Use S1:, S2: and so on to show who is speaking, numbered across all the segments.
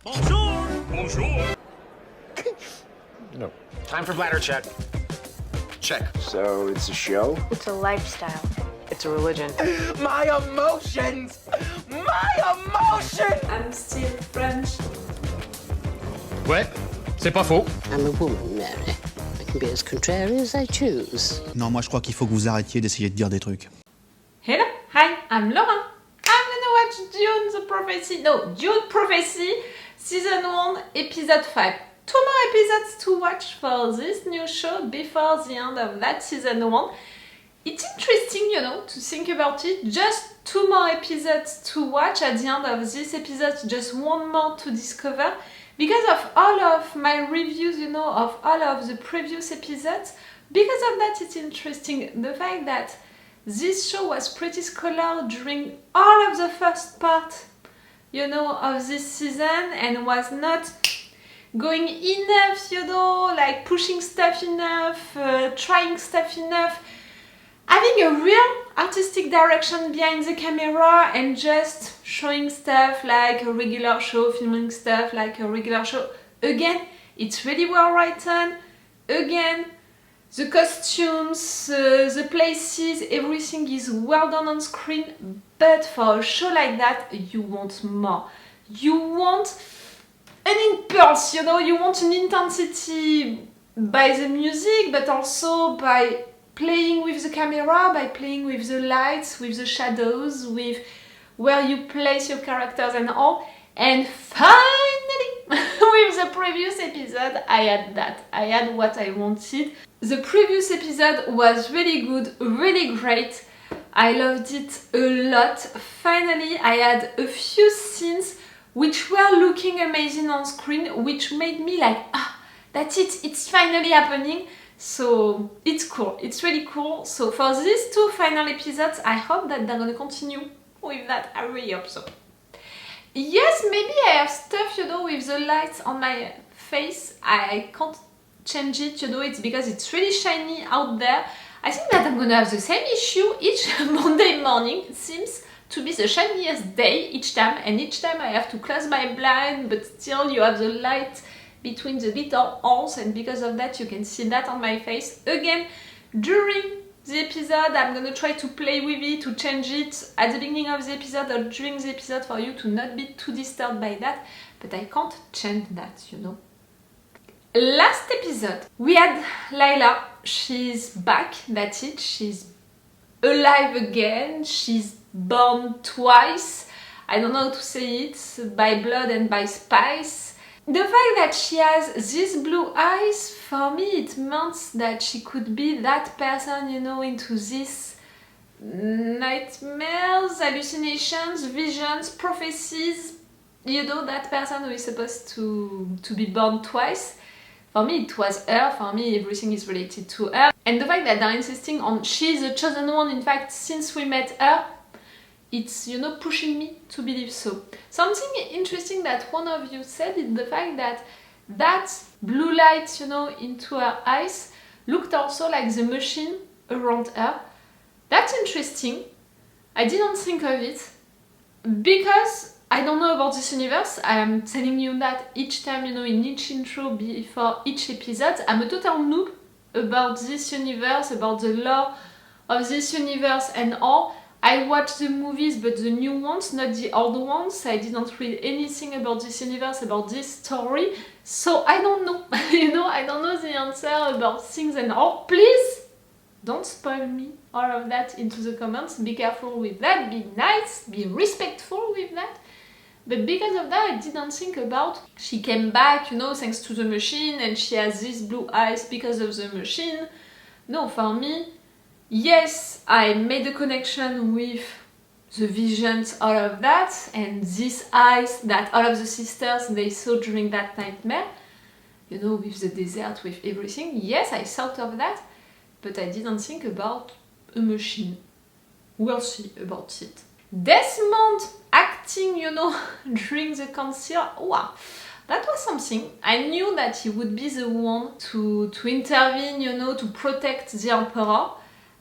S1: Bonjour! Bonjour!
S2: No.
S3: Time for bladder check. Check.
S2: So it's a show?
S4: It's a lifestyle.
S5: It's a religion.
S3: My emotions! My emotions!
S6: I'm still French.
S1: Ouais, c'est pas faux.
S7: I'm a woman, Mary. I can be as contrary as I choose.
S8: Non, moi je crois qu'il faut que vous arrêtiez d'essayer de dire des trucs.
S6: Hello, hi, I'm Laura. I'm gonna watch Dune Prophecy, Season 1, Episode 5. 2 more episodes to watch for this new show before the end of that Season 1. It's interesting, to think about it. Just 2 more episodes to watch at the end of this episode, just 1 more to discover. Because of all of my reviews, of all of the previous episodes, because of that it's interesting. The fact that this show was pretty scholar during all of the first part, of this season and was not going enough, like pushing stuff enough, trying stuff enough, having a real artistic direction behind the camera and just showing stuff like a regular show, filming stuff like a regular show. Again, it's really well written. Again, the costumes, the places, everything is well done on screen. But for a show like that, you want more. You want an impulse, you want an intensity by the music, but also by playing with the camera, by playing with the lights, with the shadows, with where you place your characters and all. And finally, with the previous episode, I had that. I had what I wanted. The previous episode was really good, really great. I loved it a lot. Finally, I had a few scenes which were looking amazing on screen, which made me like, that's it, it's finally happening. So it's cool, it's really cool. So for these 2 final episodes, I hope that they're gonna continue with that. I really hope so. Yes, maybe I have stuff, with the lights on my face. I can't change it, it's because it's really shiny out there. I think that I'm gonna have the same issue each Monday morning. It seems to be the shiniest day each time, and each time I have to close my blind, but still you have the light between the little holes, and because of that you can see that on my face. Again, during the episode I'm gonna try to play with it, to change it at the beginning of the episode or during the episode for you to not be too disturbed by that, but I can't change that, Last episode we had Lila. She's back, that's it, she's alive again, she's born twice. I don't know how to say it, by blood and by spice. The fact that she has these blue eyes, for me it means that she could be that person, into these nightmares, hallucinations, visions, prophecies, that person who is supposed to be born twice. For me it was her, for me everything is related to her. And the fact that they're insisting on she's the chosen one, in fact since we met her, it's, pushing me to believe so. Something interesting that one of you said is the fact that blue light, into her eyes looked also like the machine around her. That's interesting. I didn't think of it because I don't know about this universe. I am telling you that each time, in each intro before each episode. I'm a total noob about this universe, about the lore of this universe and all. I watched the movies, but the new ones, not the old ones. I didn't read anything about this universe, about this story. So I don't know, I don't know the answer about things and all. Please don't spoil me all of that into the comments. Be careful with that, be nice, be respectful with that. But because of that, I didn't think about she came back, thanks to the machine, and she has these blue eyes because of the machine. No, for me, yes, I made a connection with the visions, all of that, and these eyes that all of the sisters, they saw during that nightmare, with the desert, with everything. Yes, I thought of that, but I didn't think about a machine. We'll see about it. Desmond acting, during the council, wow, that was something. I knew that he would be the one to intervene, to protect the emperor.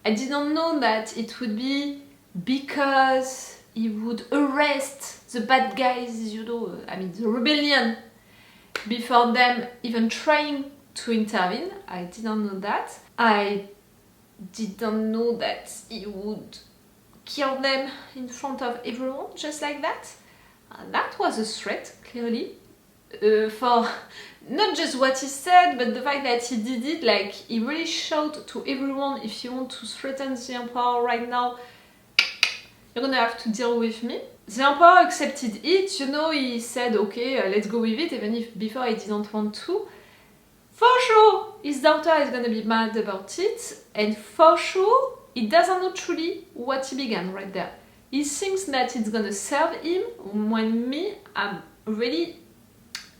S6: I didn't know that it would be because he would arrest the bad guys, you know, I mean the rebellion, before them even trying to intervene. I didn't know that. I didn't know that he would kill them in front of everyone, just like that. That was a threat, clearly. For not just what he said, but the fact that he did it, like, he really showed to everyone, if you want to threaten the Emperor right now, you're gonna have to deal with me. The Emperor accepted it, you know, he said, okay, let's go with it, even if before he didn't want to. For sure, his daughter is gonna be mad about it, and for sure, he doesn't know truly what he began right there. He thinks that it's gonna serve him, when me, I'm really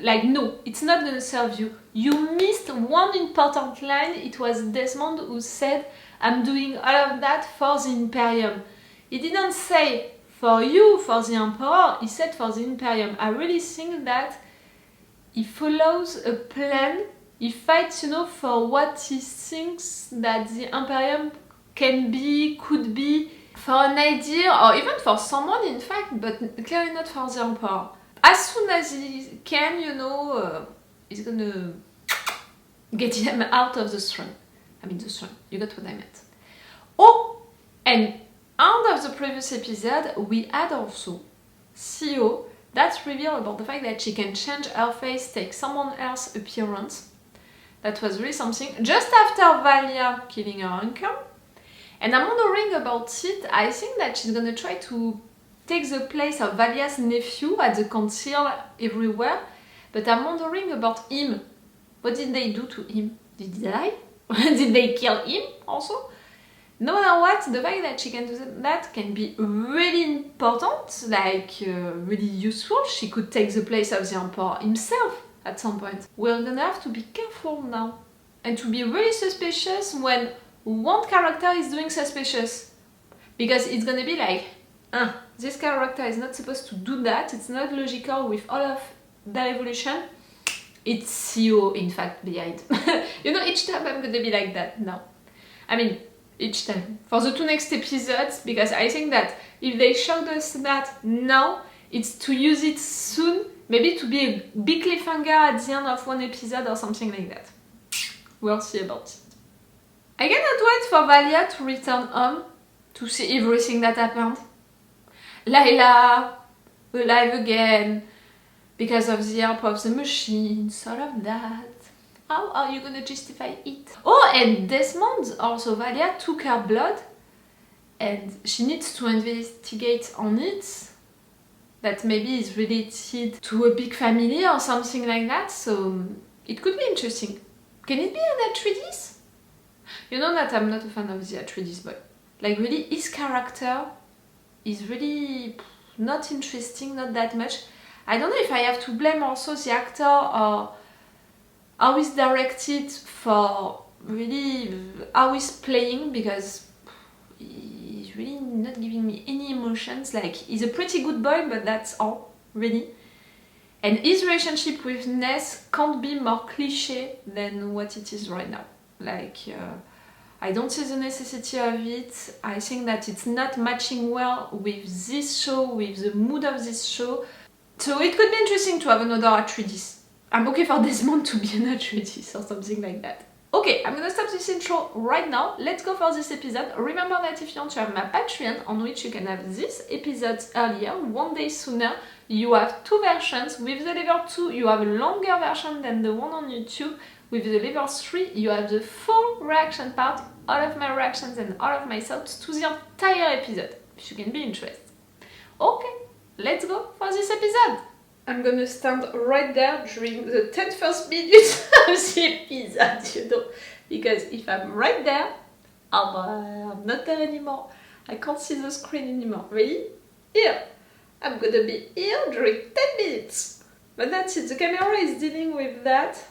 S6: like, no, it's not gonna serve you. You missed one important line. It was Desmond who said, I'm doing all of that for the Imperium. He didn't say for you, for the Emperor, he said for the Imperium. I really think that he follows a plan. He fights, you know, for what he thinks that the Imperium can be, could be, for an idea, or even for someone in fact, but clearly not for the Emperor. As soon as he can, you know, he's gonna get him out of the throne. I mean the throne, you got what I meant. Oh, and end of the previous episode, we had also Theo that revealed about the fact that she can change her face, take someone else's appearance. That was really something. Just after Valya killing her uncle. And I'm wondering about it, I think that she's gonna try to take the place of Valya's nephew at the council everywhere, but I'm wondering about him. What did they do to him? Did he die? Did they kill him also? No matter what, the fact that she can do that can be really important, like really useful. She could take the place of the Emperor himself at some point. We're gonna have to be careful now and to be really suspicious when one character is doing suspicious, because it's gonna be like, this character is not supposed to do that, it's not logical with all of their evolution. It's Theo, in fact, behind. You know, each time I'm gonna be like that now. I mean, each time. For the 2 next episodes, because I think that if they showed us that now, it's to use it soon, maybe to be a big cliffhanger at the end of one episode or something like that. We'll see about it. I cannot wait for Valya to return home, to see everything that happened. Lila, alive again, because of the help of the machines, all of that. How are you gonna justify it? Oh, and Desmond, also Valya, took her blood, and she needs to investigate on it. That maybe is related to a big family or something like that, so it could be interesting. Can it be an Atreides? You know that I'm not a fan of the Atreides boy. Like, really, his character is really not interesting, not that much. I don't know if I have to blame also the actor or how he's directed for really how he's playing, because he's really not giving me any emotions. Like, he's a pretty good boy, but that's all, really. And his relationship with Ness can't be more cliché than what it is right now. Like, I don't see the necessity of it. I think that it's not matching well with this show, with the mood of this show. So it could be interesting to have another Atreides. I'm okay for Desmond to be an Atreides or something like that. Okay, I'm gonna stop this intro right now. Let's go for this episode. Remember that if you want to have my Patreon, on which you can have these episodes earlier, one day sooner, you have 2 versions. With the level 2, you have a longer version than the one on YouTube. With the level 3, you have the full reaction part, all of my reactions and all of my thoughts to the entire episode, if you can be interested. Okay, let's go for this episode. I'm gonna stand right there during the 10 first minutes of the episode, you know, because if I'm right there, I'm not there anymore. I can't see the screen anymore. Ready? Here. I'm gonna be here during 10 minutes. But that's it, the camera is dealing with that.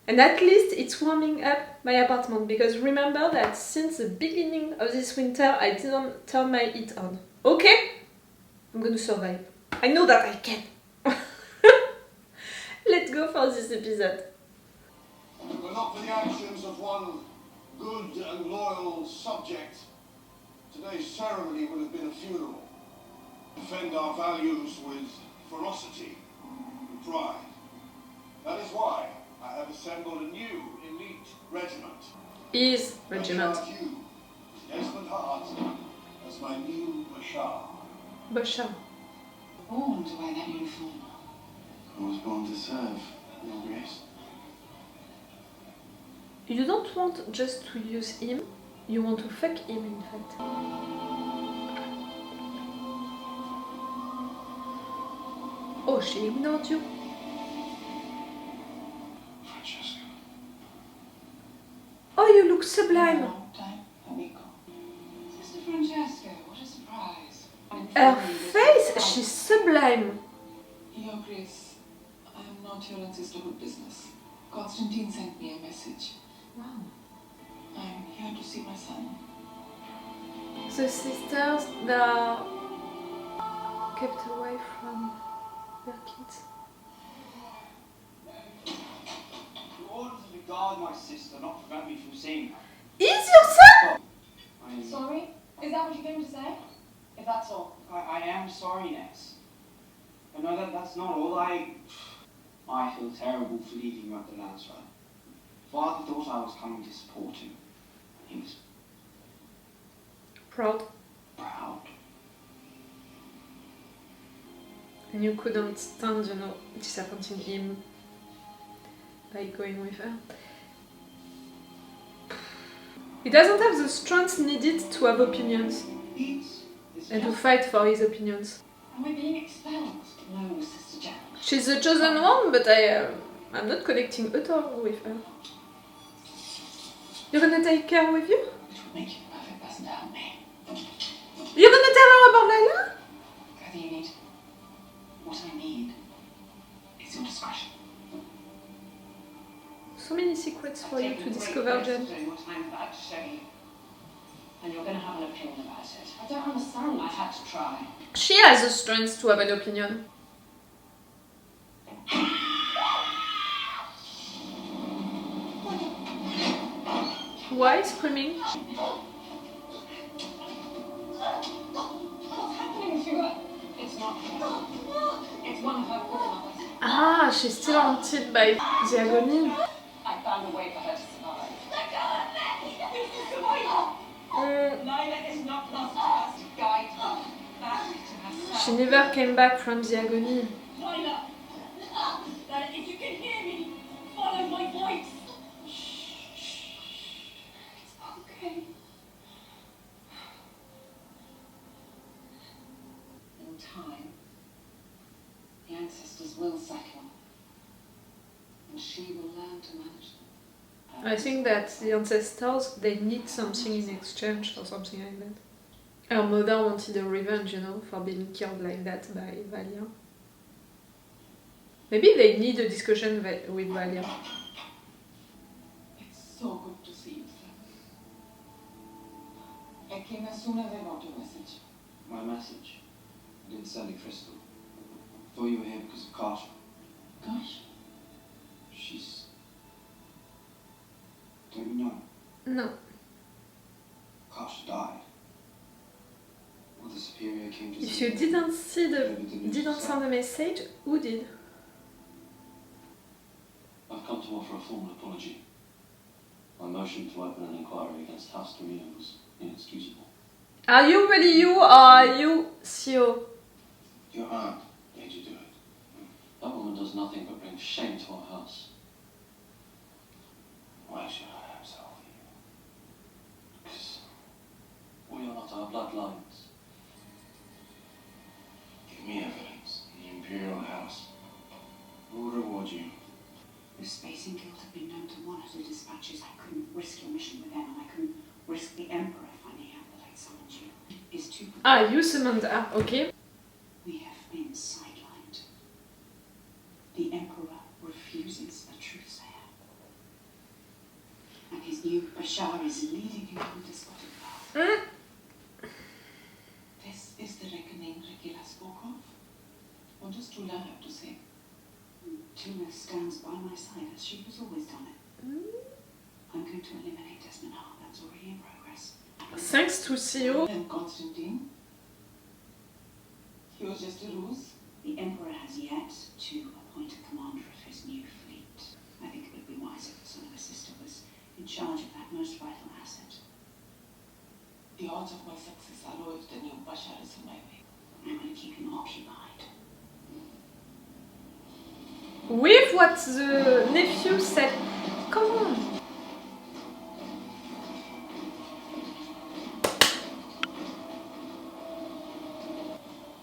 S6: And at least it's warming up my apartment, because remember that since the beginning of this winter I didn't turn my heat on. Okay? I'm gonna survive. I know that I can. Let's go for this episode.
S4: And if it were not for the actions of one good and loyal subject, today's ceremony would have been a funeral. defend our values with ferocity and pride. That is why I have assembled a new elite regiment.
S6: His regiment.
S4: I charge you, Desmond as my new Bashar.
S6: Bashar.
S5: Born to wear that uniform.
S2: I was born to serve, Your Grace.
S6: You don't want just to use him, you want to fuck him in fact. Oh, she ignored you.
S4: Francesca.
S6: Oh, you look sublime.
S5: Long time, amigo. Sister Francesca, what a surprise.
S6: Her face, she's sublime.
S5: Your Grace, I am not your sisterhood business. Constantine sent me a message.
S6: Wow.
S5: I'm here to see my son.
S6: The sisters that are kept away from their kids.
S3: You ordered to guard my sister, not prevent me from seeing her.
S6: Is your son?
S9: Sorry? Is that what you came to say? If that's all.
S3: I am sorry, Ness. But no, that's not all. I feel terrible for leaving you at the Lansra. Father thought I was coming to support him. He was
S6: Proud.
S3: proud.
S6: And you couldn't stand, disappointing him by going with her. He doesn't have the strength needed to have opinions and to fight for his opinions.
S5: Am I being expelled? No, Sister Jack.
S6: She's the chosen one, but I'm not connecting at all with her. You're gonna take her with you?
S5: It would make you a perfect person to help me.
S6: You're gonna tell her about Lila?
S5: Whatever you need. What I need is your discretion.
S6: So many secrets for you to discover, Jen.
S5: What I'm about to show you. And you're going to have an opinion about it.
S9: I don't understand.
S5: I had to try.
S6: She has the strength to have an opinion. Why screaming?
S9: What's happening to her?
S5: It's not her. It's one of her foremothers.
S6: Ah, she's still haunted by the agony.
S5: I found a way for her to survive. Lila is not lost to us to guide her back to herself.
S6: She never came back from the agony.
S9: Lila! Lila, if you can hear me, follow my voice. It's okay.
S5: In time, the ancestors will settle. And she will learn to manage them.
S6: I think that the ancestors, they need something in exchange or something like that. Her mother wanted a revenge, for being killed like that by Valya. Maybe they need a discussion with Valya.
S5: It's so good to see you, sir. I came as soon as I got your message.
S3: My message. I didn't send a crystal. Thought you were here because of Kasha.
S5: Gosh.
S3: She's... Don't you know?
S6: No.
S3: Kasha died. Well, the superior came to
S6: If you didn't send the message, who did?
S10: I've come to offer a formal apology. My motion to open an inquiry against House Dorina was inexcusable.
S6: Are you really you or are you Theo?
S10: Your aunt made you do it. That woman does nothing but bring shame to our house. Why should I absolve you? Because we are not our bloodlines.
S4: Give me evidence in the Imperial House. We'll reward you.
S5: The Space and Guild have been known to monitor dispatches. I couldn't risk your mission with them, and I couldn't risk the Emperor finding out that I'd summoned you. It's too...
S6: Ah, you summoned her, okay.
S5: We have been sidelined. The Emperor refuses a truthsayer. And his new Bashar is leading him on a despotic path. This is the reckoning Raquella spoke of. What does Tula have to say? Tula stands by my side as she has always done it. I'm going to eliminate Desmond. That's already in progress.
S6: Thanks to Theo.
S5: And Constantine, He was just a ruse. The Emperor has yet to appoint a commander of his new fleet. I think it would be wiser if son of a sister was in charge of that most vital asset.
S9: The odds of my success are low if the new Bashar is in my way.
S5: I'm going to keep him occupied.
S6: With what the nephew said. Come on.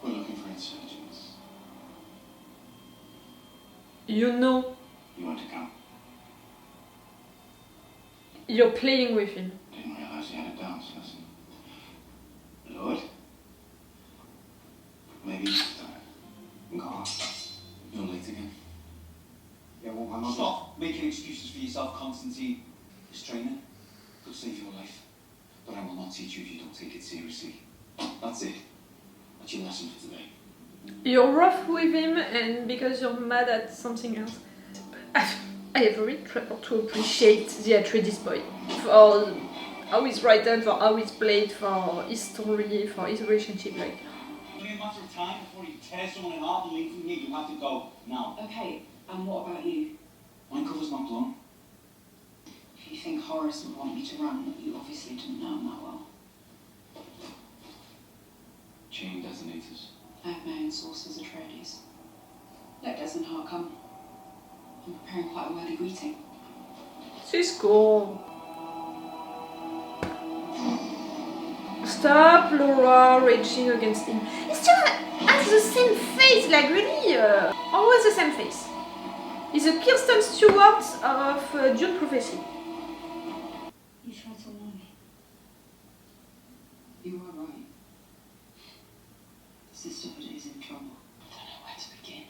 S10: We're looking for insurgents.
S6: You know,
S10: You want to come?
S6: you're playing with him.
S10: Didn't realize you had a dance lesson. Lord? Maybe next time.
S3: Go on.
S10: You're late again.
S3: Yeah, well, I'm not. Stop making excuses for yourself, Constantine. This training could save your life.
S10: But I will not teach you if you don't take it seriously. That's it. That's your lesson for today.
S6: You're rough with him and because you're mad at something else. I have really tried to appreciate the Atreides boy for how he's written, for how he's played, for his story, for his relationship. Like,
S3: Only a matter of time before you tear someone in half and leave from here. You have to go now.
S5: Okay, and what about you?
S3: Mine cover's not blown.
S5: If you think Horace would want me to run, you obviously didn't know him that well.
S10: Chain detonators.
S5: I have my own sources, Atreides. Let Desmond come. I'm preparing quite a worthy greeting.
S6: she's cool. Stop Laura raging against him. He still has the same face, like really, always the same face. He's a Kirsten Stewart of Dune Prophecy.
S5: You tried to warn me. You were right. The sisterhood is in trouble. I don't know where to begin.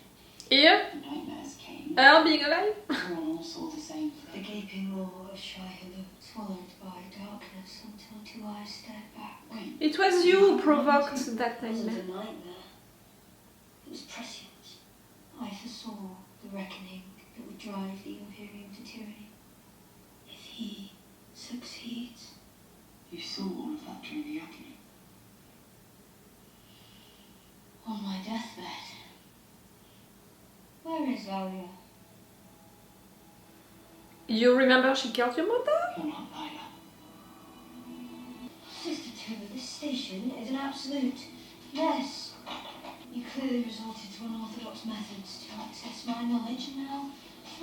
S6: Here,
S5: The nightmares came.
S6: her being alive.
S5: Everyone all saw the same
S9: The
S5: thing.
S9: gaping maw of Shia swallowed by darkness until two eyes stared back.
S5: Wait,
S6: It was you who provoked that
S9: It wasn't
S6: nightmare.
S9: a nightmare. It was prescient. I foresaw the reckoning that would drive the Imperium to tyranny. If he succeeds,
S5: you saw all of that during the agony.
S9: on my deathbed. Where is Valya?
S6: You remember she killed your mother?
S5: You're not Lila.
S9: Sister Tula, this station is an absolute mess. You clearly resorted to unorthodox methods to access my knowledge, and now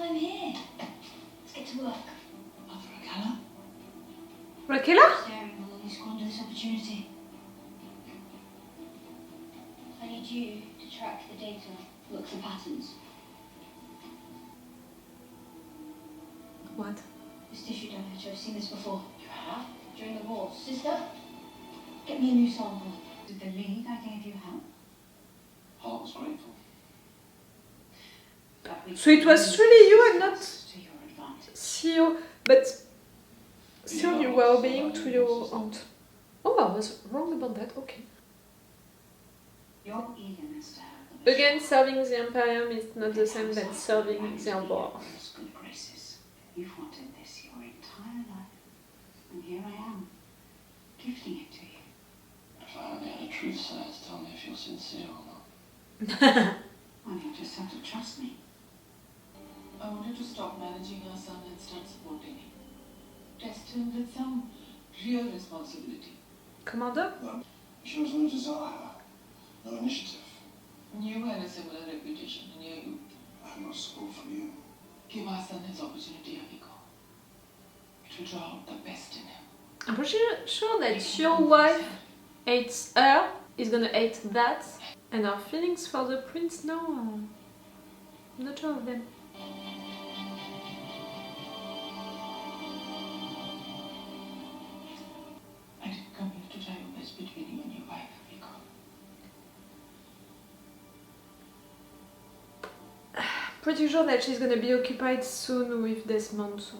S9: I'm here. Let's get to work.
S5: Mother Raquella?
S6: Raquella?
S9: Staring will only squander this opportunity. I need you to track the data.
S5: Look for patterns.
S6: What?
S9: This tissue donor, I've seen this before.
S5: You have?
S9: During the war. Sister, get me a new sample.
S5: To believe I gave you help?
S10: Heart was grateful.
S5: But we
S6: So it was really you and not
S5: to your advantage.
S6: Theo, but still you were obeying to your aunt. Oh, I was wrong about that, okay.
S5: Your eagerness to help the
S6: Again, serving the Imperium is not the same as serving the Emperor.
S5: good graces. You've wanted this your entire life. And here I am, gifting it to you.
S10: If I only had a truth sayer to tell me if you're sincere or not.
S5: Well, you'll just have to trust me.
S9: I wanted to stop managing our son and start supporting him. Test him with some real responsibility.
S6: Commander?
S4: Shows no desire, no initiative.
S9: You had a similar reputation in your youth.
S4: I have no support from you.
S9: Give our son his opportunity, Amico. It will draw out the best in him.
S6: I'm pretty sure that your wife hates her, is gonna hate that, and our feelings for the prince now, I'm not sure of them.
S5: I didn't come here to try your best between you and your wife, Amico.
S6: Pretty sure that she's gonna be occupied soon with Desmond, so